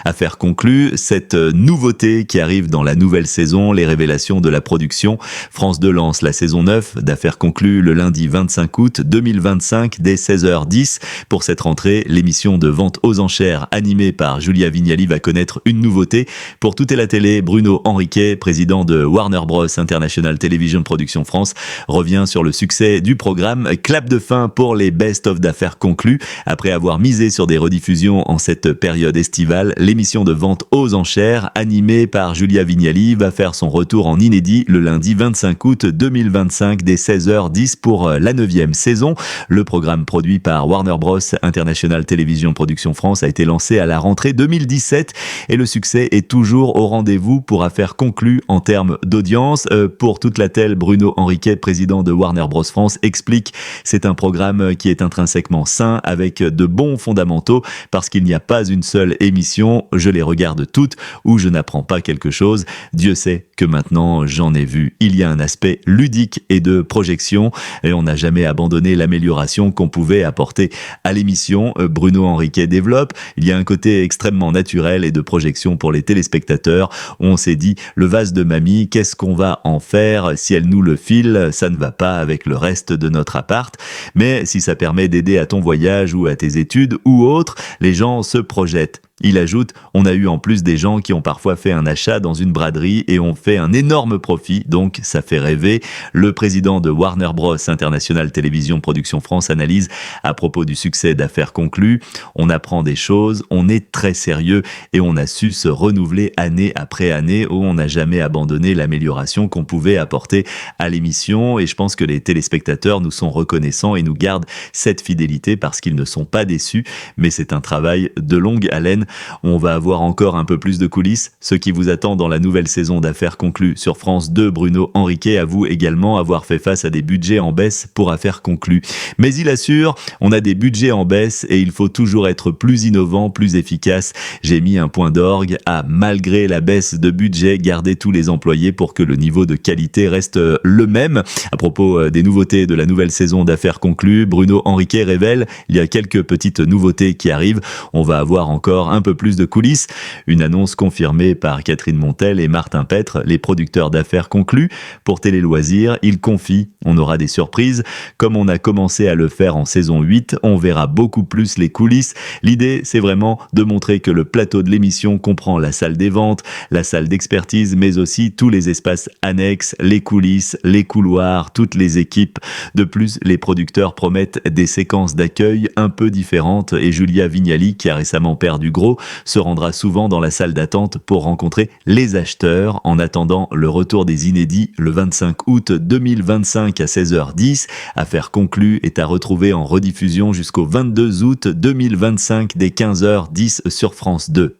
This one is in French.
Affaire conclue, cette nouveauté qui arrive dans la nouvelle saison, les révélations de la production. France 2 lance la saison 9 d'Affaire conclue le lundi 25 août 2025 dès 16h10. Pour cette rentrée, l'émission de vente aux enchères animée par Julia Vignali va connaître une nouveauté. Pour Tout est la télé, Bruno Henriquet, président de Warner Bros International Television Production France, revient sur le succès du programme. Clap de fin pour les best-of d'Affaires conclues. Après avoir misé sur des rediffusions en cette période estivale, l'émission de vente aux enchères, animée par Julia Vignali, va faire son retour en inédit le lundi 25 août 2025 dès 16h10 pour la 9e saison. Le programme produit par Warner Bros International Television Production France a été lancé à la rentrée 2017 et le succès est toujours au rendez-vous pour Affaires conclues en termes d'audience. Pour Toute la télé, Bruno Henriquet, président de Warner Bros France, explique: c'est un programme qui est intrinsèquement sain avec de bons fondamentaux parce qu'il n'y a pas une seule émission, je les regarde toutes, où je n'apprends pas quelque chose. Dieu sait que maintenant j'en ai vu. Il y a un aspect ludique et de projection et on n'a jamais abandonné l'amélioration qu'on pouvait apporter à l'émission. Bruno Henriquet développe: il y a un côté extrêmement naturel et de projection pour les téléspectateurs. On s'est dit, le vase de mamie, qu'est-ce qu'on va en faire si elle nous le file? Ça ne va pas avec le reste de notre appart. Mais si ça permet d'aider à ton voyage ou à tes études ou autre, les gens se projettent. Il ajoute: on a eu en plus des gens qui ont parfois fait un achat dans une braderie et ont fait un énorme profit, donc ça fait rêver. Le président de Warner Bros International Television Production France analyse à propos du succès d'Affaires conclues: on apprend des choses, on est très sérieux et on a su se renouveler année après année, où on n'a jamais abandonné l'amélioration qu'on pouvait apporter à l'émission. Et je pense que les téléspectateurs nous sont reconnaissants et nous gardent cette fidélité parce qu'ils ne sont pas déçus, mais c'est un travail de longue haleine. On va avoir encore un peu plus de coulisses, ce qui vous attend dans la nouvelle saison d'Affaires conclues sur France 2. Bruno Henriquet avoue également avoir fait face à des budgets en baisse pour Affaires conclues. Mais il assure: on a des budgets en baisse et il faut toujours être plus innovant, plus efficace. J'ai mis un point d'orgue à, malgré la baisse de budget, garder tous les employés pour que le niveau de qualité reste le même. À propos des nouveautés de la nouvelle saison d'Affaires conclues, Bruno Henriquet révèle: il y a quelques petites nouveautés qui arrivent. On va avoir encore un peu plus de coulisses. Une annonce confirmée par Catherine Montel et Martin Petre, les producteurs d'Affaires conclues. Pour Télé Loisirs, ils confient: on aura des surprises. Comme on a commencé à le faire en saison 8, on verra beaucoup plus les coulisses. L'idée, c'est vraiment de montrer que le plateau de l'émission comprend la salle des ventes, la salle d'expertise, mais aussi tous les espaces annexes, les coulisses, les couloirs, toutes les équipes. De plus, les producteurs promettent des séquences d'accueil un peu différentes et Julia Vignali, qui a récemment perdu gros, se rendra souvent dans la salle d'attente pour rencontrer les acheteurs. En attendant le retour des inédits le 25 août 2025 à 16h10, Affaires conclues est à retrouver en rediffusion jusqu'au 22 août 2025 dès 15h10 sur France 2.